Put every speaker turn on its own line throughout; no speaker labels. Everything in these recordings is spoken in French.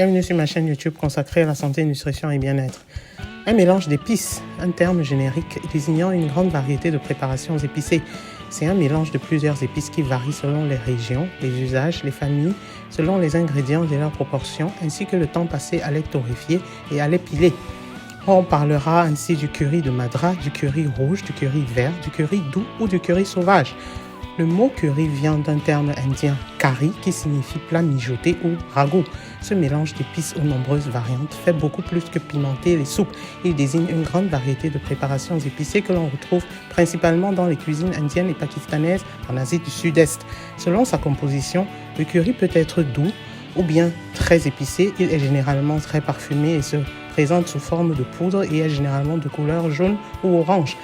Bienvenue sur ma chaîne YouTube consacrée à la santé, nutrition et bien-être. Un mélange d'épices, un terme générique désignant une grande variété de préparations épicées. C'est un mélange de plusieurs épices qui varient selon les régions, les usages, les familles, selon les ingrédients et leurs proportions, ainsi que le temps passé à les torréfier et à les piler. On parlera ainsi du curry de Madras, du curry rouge, du curry vert, du curry doux ou du curry sauvage. Le mot curry vient d'un terme indien curry qui signifie plat mijoté ou ragoût. Ce mélange d'épices aux nombreuses variantes fait beaucoup plus que pimenter les soupes. Il désigne une grande variété de préparations épicées que l'on retrouve principalement dans les cuisines indiennes et pakistanaises en Asie du Sud-Est. Selon sa composition, le curry peut être doux ou bien très épicé. Il est généralement très parfumé et se présente sous forme de poudre et est généralement de couleur jaune ou orange.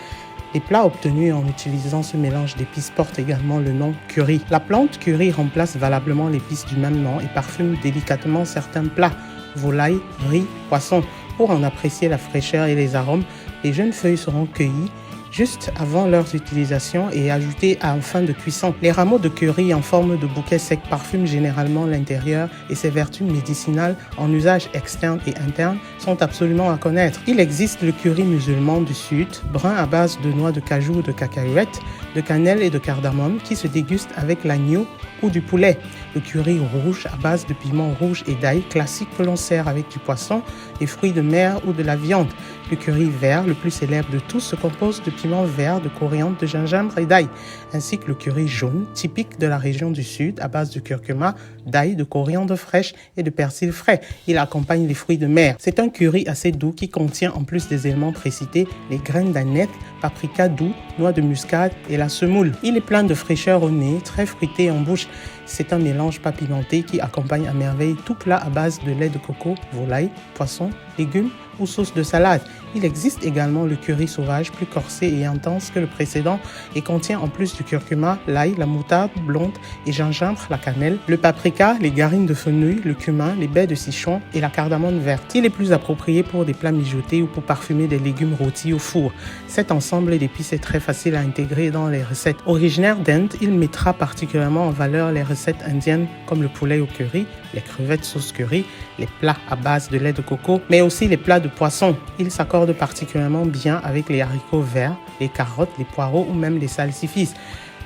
Les plats obtenus en utilisant ce mélange d'épices portent également le nom curry. La plante curry remplace valablement l'épice du même nom et parfume délicatement certains plats, volaille, riz, poisson. Pour en apprécier la fraîcheur et les arômes, les jeunes feuilles seront cueillies juste avant leur utilisation et ajoutées en fin de cuisson. Les rameaux de curry en forme de bouquet sec parfument généralement l'intérieur et ses vertus médicinales en usage externe et interne sont absolument à connaître. Il existe le curry musulman du Sud, brun à base de noix de cajou ou de cacahuètes, de cannelle et de cardamome qui se déguste avec l'agneau ou du poulet. Le curry rouge à base de piment rouge et d'ail classique que l'on sert avec du poisson, des fruits de mer ou de la viande. Le curry vert, le plus célèbre de tous, se compose de piment vert, de coriandre, de gingembre et d'ail, ainsi que le curry jaune, typique de la région du Sud, à base de curcuma, d'ail, de coriandre fraîche et de persil frais. Il accompagne les fruits de mer. C'est un curry assez doux qui contient, en plus des éléments précités, les graines d'aneth, paprika doux, noix de muscade et la semoule. Il est plein de fraîcheur au nez, très fruité en bouche. C'est un mélange pas pimenté qui accompagne à merveille tout plat à base de lait de coco, volaille, poisson, légumes ou sauce de salade. Il existe également le curry sauvage plus corsé et intense que le précédent et contient en plus du curcuma, l'ail, la moutarde blonde et gingembre, la cannelle, le paprika, les garines de fenouil, le cumin, les baies de sichon et la cardamome verte. Il est plus approprié pour des plats mijotés ou pour parfumer des légumes rôtis au four. Cet ensemble d'épices est très facile à intégrer dans les recettes. Originaire d'Inde, il mettra particulièrement en valeur les recettes indiennes comme le poulet au curry, les crevettes sauce curry, les plats à base de lait de coco, mais aussi les plats de poisson. Il s'accorde particulièrement bien avec les haricots verts, les carottes, les poireaux ou même les salsifis.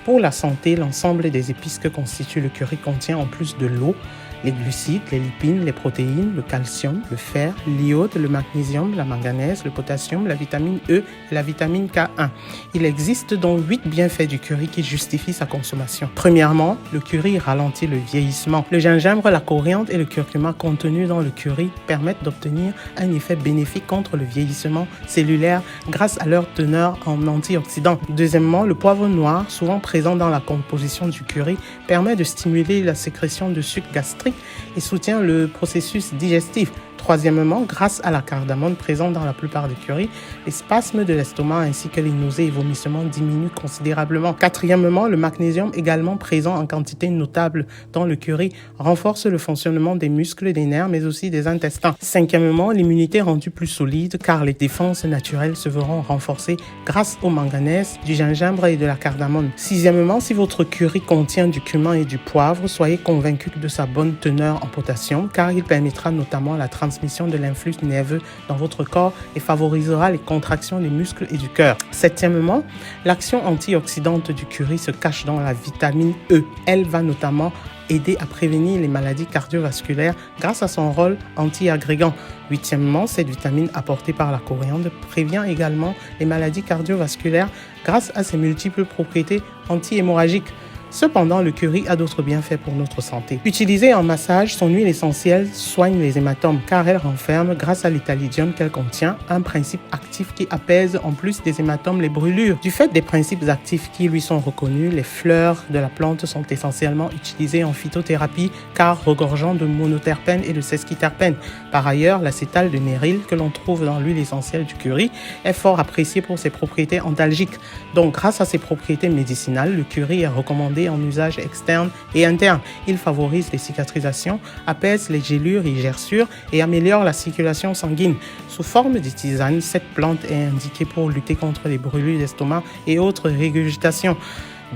Pour la santé, l'ensemble des épices que constitue le curry contient en plus de l'eau, les glucides, les lipines, les protéines, le calcium, le fer, l'iode, le magnésium, la manganèse, le potassium, la vitamine E et la vitamine K1. Il existe donc 8 bienfaits du curry qui justifient sa consommation. Premièrement, le curry ralentit le vieillissement. Le gingembre, la coriandre et le curcuma contenus dans le curry permettent d'obtenir un effet bénéfique contre le vieillissement cellulaire grâce à leur teneur en antioxydants. Deuxièmement, le poivre noir, souvent présent dans la composition du curry, permet de stimuler la sécrétion de sucre gastrique et soutient le processus digestif. Troisièmement, grâce à la cardamome présente dans la plupart des currys, les spasmes de l'estomac ainsi que les nausées et vomissements diminuent considérablement. Quatrièmement, le magnésium également présent en quantité notable dans le curry renforce le fonctionnement des muscles, des nerfs mais aussi des intestins. Cinquièmement, l'immunité rendue plus solide car les défenses naturelles se verront renforcées grâce au manganèse, du gingembre et de la cardamome. Sixièmement, si votre curry contient du cumin et du poivre, soyez convaincu de sa bonne teneur en potassium car il permettra notamment la transmission de l'influx nerveux dans votre corps et favorisera les contractions des muscles et du cœur. Septièmement, l'action antioxydante du curry se cache dans la vitamine E. Elle va notamment aider à prévenir les maladies cardiovasculaires grâce à son rôle anti-agrégant. Huitièmement, cette vitamine apportée par la coriandre prévient également les maladies cardiovasculaires grâce à ses multiples propriétés anti-hémorragiques. Cependant, le curry a d'autres bienfaits pour notre santé. Utilisée en massage, son huile essentielle soigne les hématomes car elle renferme, grâce à l'italidium qu'elle contient, un principe actif qui apaise en plus des hématomes les brûlures. Du fait des principes actifs qui lui sont reconnus, les fleurs de la plante sont essentiellement utilisées en phytothérapie car regorgeant de monoterpènes et de sesquiterpènes. Par ailleurs, l'acétal de néryle que l'on trouve dans l'huile essentielle du curry est fort apprécié pour ses propriétés antalgiques. Donc, grâce à ses propriétés médicinales, le curry est recommandé en usage externe et interne. Il favorise les cicatrisations, apaise les gélures et gerçures et améliore la circulation sanguine. Sous forme de tisane, cette plante est indiquée pour lutter contre les brûlures d'estomac et autres régurgitations.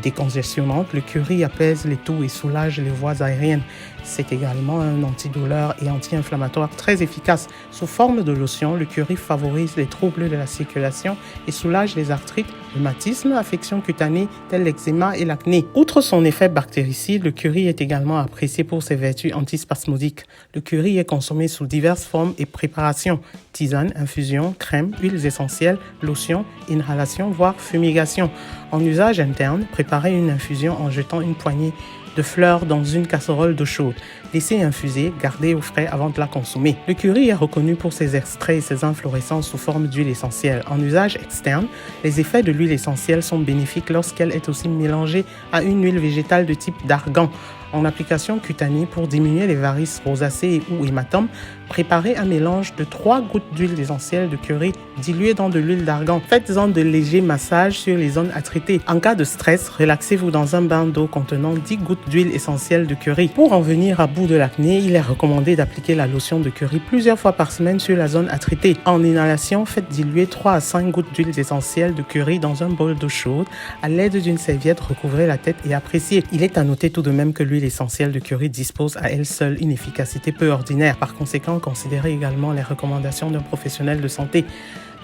décongestionnante, le curry apaise les toux et soulage les voies aériennes. C'est également un antidouleur et anti-inflammatoire très efficace. Sous forme de lotion, le curry favorise les troubles de la circulation et soulage les arthrites, rhumatismes, affections cutanées telles l'eczéma et l'acné. Outre son effet bactéricide, le curry est également apprécié pour ses vertus antispasmodiques. Le curry est consommé sous diverses formes et préparations: tisane, infusion, crème, huiles essentielles, lotion, inhalation, voire fumigation. En usage interne, préparez une infusion en jetant une poignée de fleurs dans une casserole d'eau chaude. Laissez infuser, gardez au frais avant de la consommer. Le curry est reconnu pour ses extraits et ses inflorescences sous forme d'huile essentielle. En usage externe, les effets de l'huile essentielle sont bénéfiques lorsqu'elle est aussi mélangée à une huile végétale de type d'argan. En application cutanée, pour diminuer les varices, rosacées ou hématomes, préparez un mélange de 3 gouttes d'huile essentielle de curry diluée dans de l'huile d'argan. Faites-en de légers massages sur les zones attritées. En cas de stress, relaxez-vous dans un bain d'eau contenant 10 gouttes d'huile essentielle de curry. Pour en venir à bout de l'acné, il est recommandé d'appliquer la lotion de curry plusieurs fois par semaine sur la zone attritée. En inhalation, faites diluer 3 à 5 gouttes d'huile essentielle de curry dans un bol d'eau chaude. À l'aide d'une serviette, recouvrez la tête et appréciez. Il est à noter tout de même que l'huile essentielle de curry dispose à elle seule une efficacité peu ordinaire. Par conséquent, considérez également les recommandations d'un professionnel de santé.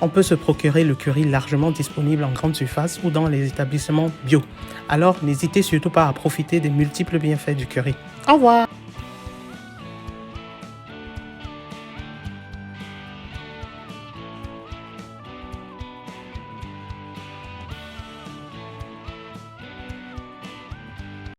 On peut se procurer le curry largement disponible en grande surface ou dans les établissements bio. Alors, n'hésitez surtout pas à profiter des multiples bienfaits du curry. Au revoir!